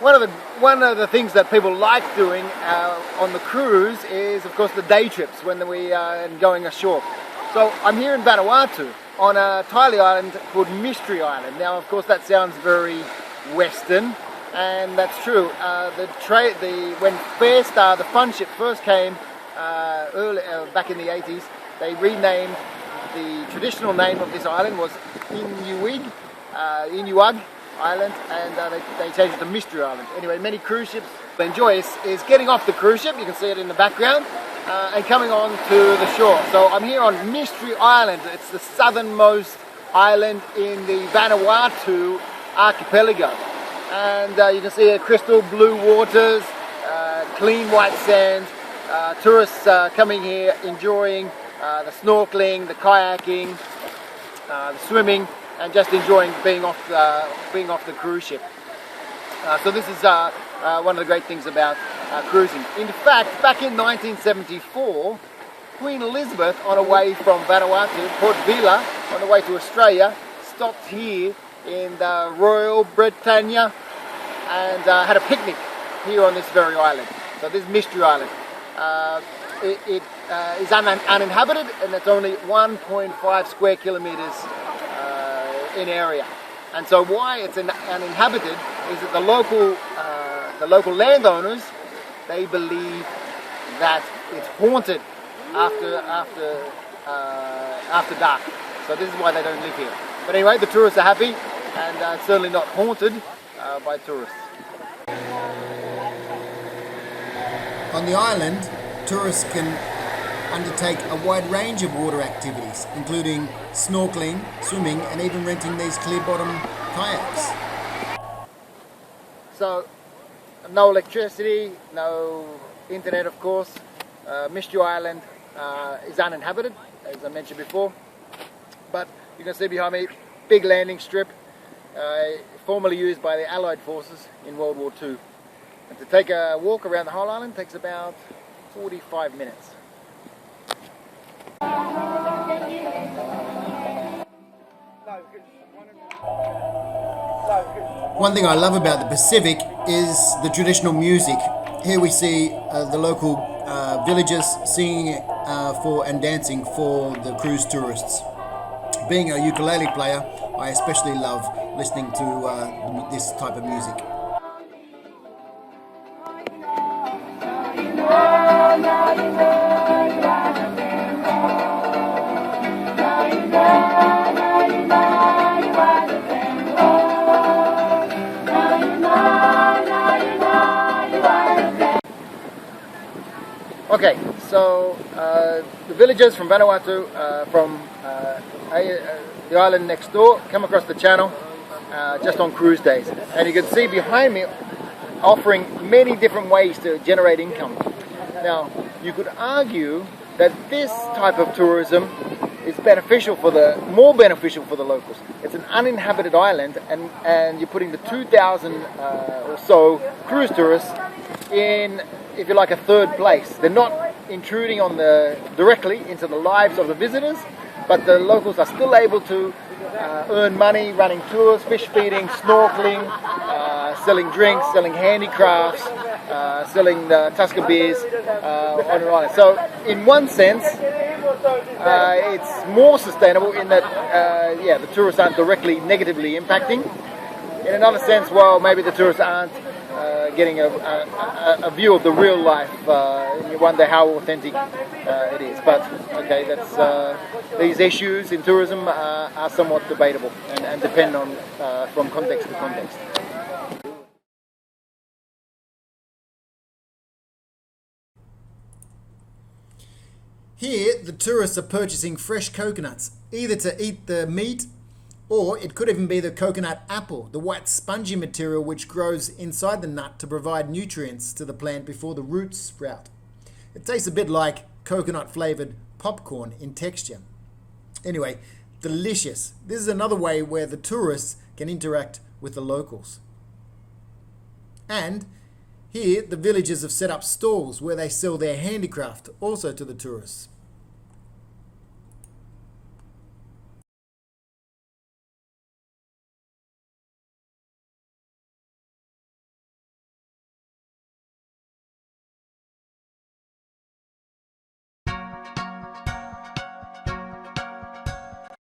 one of the things that people like doing on the cruise is, of course, the day trips when we are going ashore. So I'm here in Vanuatu on a tiny island called Mystery Island. Now, of course, that sounds very Western, and that's true. When the fun ship first came back in the 80s, they renamed the traditional name of this island was Inuag Island, and they changed it to Mystery Island. Anyway, many cruise ships enjoy is getting off the cruise ship. You can see it in the background, and coming on to the shore. So I'm here on Mystery Island. It's the southernmost island in the Vanuatu archipelago, and you can see crystal blue waters, clean white sand. Tourists coming here enjoying the snorkeling, the kayaking, the swimming, and just enjoying being off the cruise ship. So this is one of the great things about cruising. In fact, back in 1974, Queen Elizabeth, on her way from Vanuatu, Port Vila, on the way to Australia, stopped here in the Royal Britannia and had a picnic here on this very island. So this Mystery Island. It is uninhabited, and it's only 1.5 square kilometers in area. And so why it's uninhabited is that the local landowners, they believe that it's haunted after dark. So this is why they don't live here. But anyway, the tourists are happy, and it's certainly not haunted by tourists. On the island, tourists can undertake a wide range of water activities, including snorkeling, swimming, and even renting these clear-bottom kayaks. So, no electricity, no internet, of course. Mystery Island is uninhabited, as I mentioned before. But you can see behind me, big landing strip, formerly used by the Allied forces in World War II. And to take a walk around the whole island takes about 45 minutes. One thing I love about the Pacific is the traditional music. Here we see the local villagers singing for and dancing for the cruise tourists. Being a ukulele player, I especially love listening to this type of music. Okay, so the villagers from Vanuatu, from the island next door, come across the channel just on cruise days. And you can see behind me offering many different ways to generate income. Now, you could argue that this type of tourism is more beneficial for the locals. It's an uninhabited island, and you're putting the 2,000 or so cruise tourists in, if you like, a third place. They're not intruding directly into the lives of the visitors, but the locals are still able to earn money running tours, fish feeding, snorkeling, selling drinks, selling handicrafts, selling Tusker beers on an island. So in one sense, it's more sustainable in that the tourists aren't directly negatively impacting. In another sense, well, maybe the tourists aren't getting a view of the real life, and you wonder how authentic it is. But okay, that's these issues in tourism are somewhat debatable and depend on from context to context. Here, the tourists are purchasing fresh coconuts, either to eat the meat, or it could even be the coconut apple, the white spongy material which grows inside the nut to provide nutrients to the plant before the roots sprout. It tastes a bit like coconut-flavoured popcorn in texture. Anyway, delicious. This is another way where the tourists can interact with the locals. And here, the villagers have set up stalls where they sell their handicraft also to the tourists.